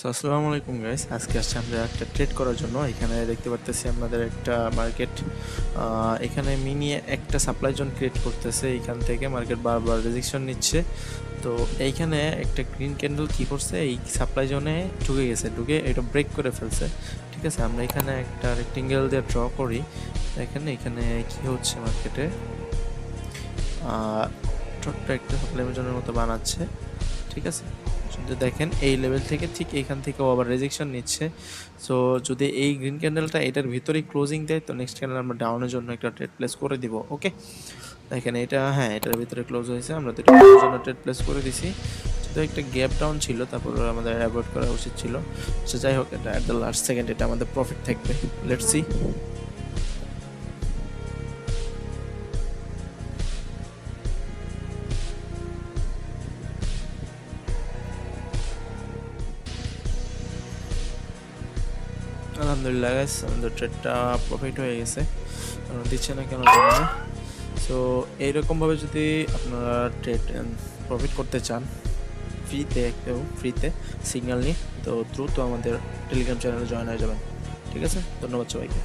তো আসসালামু আলাইকুম গাইস, আজকে আসছে আমরা একটা ট্রেড করার জন্য। এখানে দেখতে পারতেছি আমাদের একটা মার্কেট, এখানে মিনি একটা সাপ্লাই জোন ক্রিয়েট করতেছে। এখান থেকে মার্কেট বারবার রেজেকশন নিচ্ছে। তো এইখানে একটা গ্রিন ক্যান্ডেল কি করছে, এই সাপ্লাই জোনে ঢুকে গেছে, ঢুকে এটা ব্রেক করে ফেলছে। ঠিক আছে, আমরা এখানে একটা রেক্টেঙ্গেল দিয়ে ড্র করি। এখানে এখানে কি হচ্ছে, মার্কেটে ছোট্ট একটা সাপ্লাই জোনের মতো বানাচ্ছে। ঠিক আছে, যদি দেখেন এই লেভেল থেকে ঠিক এখান থেকে আবার রেজেকশন নিচ্ছে। সো যদি এই গ্রিন ক্যান্ডেলটা এটার ভিতরেই ক্লোজিং দেয়, তো নেক্সট ক্যান্ডেল আমরা ডাউনের জন্য একটা ট্রেড প্লেস করে দিব। ওকে, দেখেন এটা, হ্যাঁ, এটার ভিতরে ক্লোজ হয়েছে, আমরা তো এটা জন্য ট্রেড প্লেস করে দিছি। তো একটা গ্যাপ ডাউন ছিল, তারপর আমাদের অ্যাভয়েড করা উচিত ছিল। সো যাই হোক, এটা অ্যাট দ্য লাস্ট সেকেন্ড এটা আমাদের প্রফিট থাকবে। Let's see. আলহামদুলিল্লাহ গাইস, আমাদের ট্রেডটা প্রফিট হয়ে গেছে। দিচ্ছে না কেন জানি না। সো এইরকমভাবে যদি আপনারা ট্রেড প্রফিট করতে চান ফ্রিতে, একদম ফ্রিতে সিগন্যাল নিয়ে, তো দ্রুত আমাদের টেলিগ্রাম চ্যানেলে জয়েন হয়ে যাবেন। ঠিক আছে, ধন্যবাদ সবাইকে।